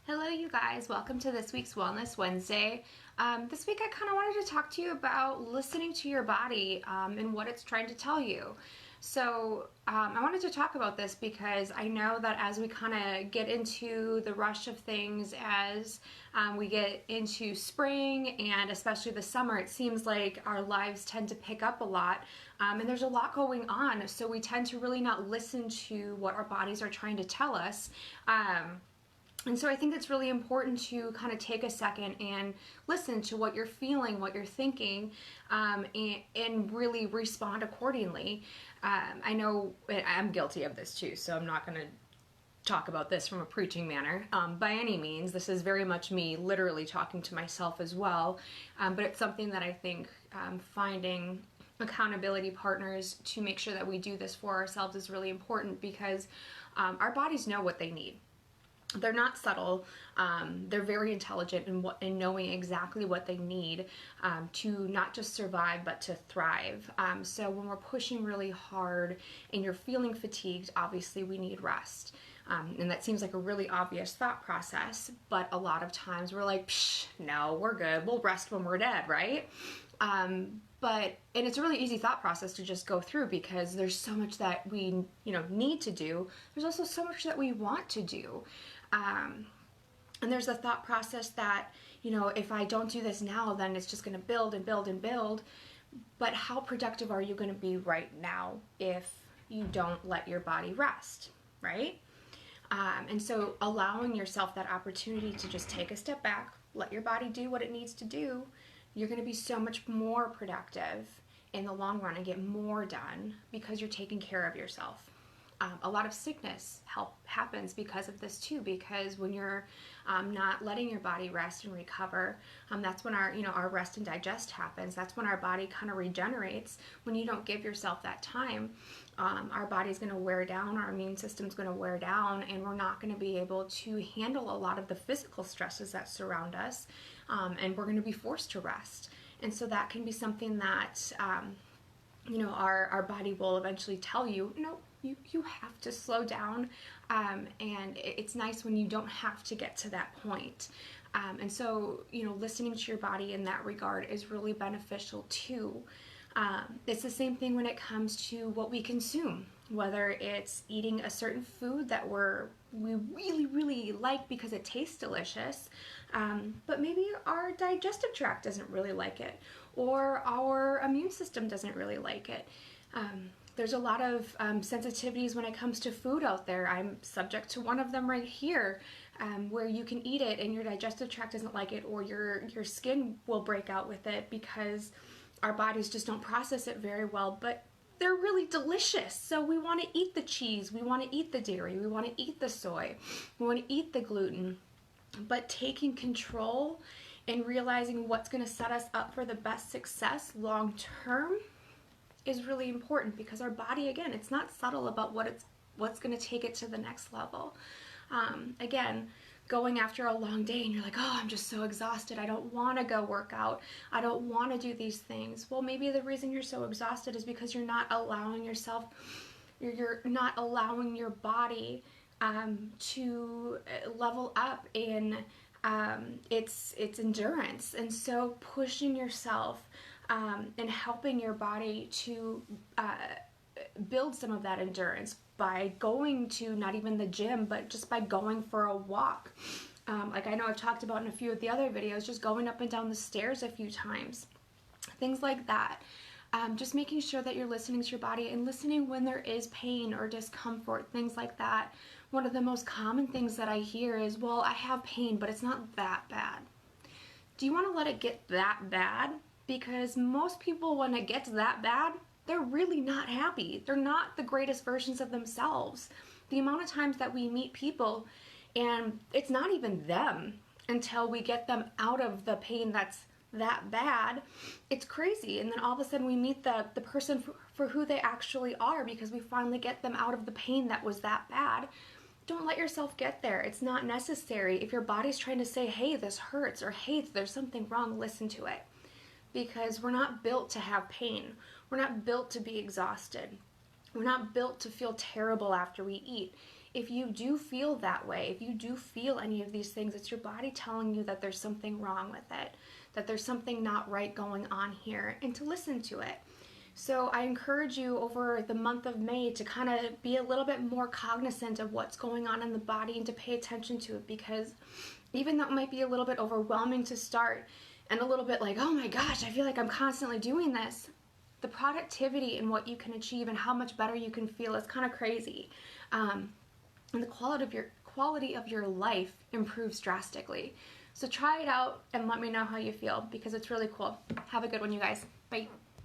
Hello you guys, welcome to this week's Wellness Wednesday. This week I kind of wanted to talk to you about listening to your body and what it's trying to tell you. So I wanted to talk about this because I know that as we kind of get into the rush of things, as we get into spring and especially the summer, it seems like our lives tend to pick up a lot and there's a lot going on. So we tend to really not listen to what our bodies are trying to tell us. And so I think it's really important to kind of take a second and listen to what you're feeling, what you're thinking, and really respond accordingly. I know I'm guilty of this too, so I'm not going to talk about this from a preaching manner by any means. This is very much me literally talking to myself as well, but it's something that I think finding accountability partners to make sure that we do this for ourselves is really important because our bodies know what they need. They're not subtle. They're very intelligent in knowing exactly what they need to not just survive but to thrive. So when we're pushing really hard and you're feeling fatigued, obviously we need rest. And that seems like a really obvious thought process, but a lot of times we're like, psh, no, we're good. We'll rest when we're dead, right? And it's a really easy thought process to just go through because there's so much that we, need to do. There's also so much that we want to do. And there's the thought process that, if I don't do this now, then it's just going to build and build and build. But how productive are you going to be right now if you don't let your body rest, right? And so allowing yourself that opportunity to just take a step back, let your body do what it needs to do, you're going to be so much more productive in the long run and get more done because you're taking care of yourself. A lot of sickness happens because of this too, because when you're not letting your body rest and recover, that's when our rest and digest happens. That's when our body kind of regenerates. When you don't give yourself that time, our body's going to wear down, our immune system's going to wear down, and we're not going to be able to handle a lot of the physical stresses that surround us, and we're going to be forced to rest. And so that can be something that our body will eventually tell you, no, you have to slow down, and it's nice when you don't have to get to that point. And so, listening to your body in that regard is really beneficial too. It's the same thing when it comes to what we consume, whether it's eating a certain food that we really, really like because it tastes delicious, but maybe our digestive tract doesn't really like it, or our immune system doesn't really like it. There's a lot of sensitivities when it comes to food out there. I'm subject to one of them right here, where you can eat it and your digestive tract doesn't like it, or your skin will break out with it because our bodies just don't process it very well, but they're really delicious. So we want to eat the cheese, we want to eat the dairy, we want to eat the soy, we want to eat the gluten. But taking control and realizing what's going to set us up for the best success long term is really important, because our body, again, it's not subtle about what's going to take it to the next level. Again, going after a long day and you're like, oh, I'm just so exhausted, I don't want to go work out, I don't want to do these things. Well, maybe the reason you're so exhausted is because you're not allowing your body to level up in its endurance. And so pushing yourself and helping your body to build some of that endurance by going to not even the gym, but just by going for a walk. Like I know I've talked about in a few of the other videos, just going up and down the stairs a few times, things like that. Just making sure that you're listening to your body and listening when there is pain or discomfort, things like that. One of the most common things that I hear is, well, I have pain, but it's not that bad. Do you want to let it get that bad? Because most people, when it gets that bad, they're really not happy. They're not the greatest versions of themselves. The amount of times that we meet people and it's not even them until we get them out of the pain that's that bad, it's crazy. And then all of a sudden we meet the person for who they actually are, because we finally get them out of the pain that was that bad. Don't let yourself get there. It's not necessary. If your body's trying to say, hey, this hurts, or hey, there's something wrong, listen to it. Because we're not built to have pain. We're not built to be exhausted. We're not built to feel terrible after we eat. if you do feel that way, if you do feel any of these things, it's your body telling you that there's something wrong with it, that there's something not right going on here, and to listen to it. So I encourage you over the month of May to kind of be a little bit more cognizant of what's going on in the body and to pay attention to it, because even though it might be a little bit overwhelming to start and a little bit like, oh my gosh, I feel like I'm constantly doing this, the productivity and what you can achieve and how much better you can feel is kind of crazy. And the quality of your life improves drastically. So try it out and let me know how you feel, because it's really cool. Have a good one, you guys. Bye.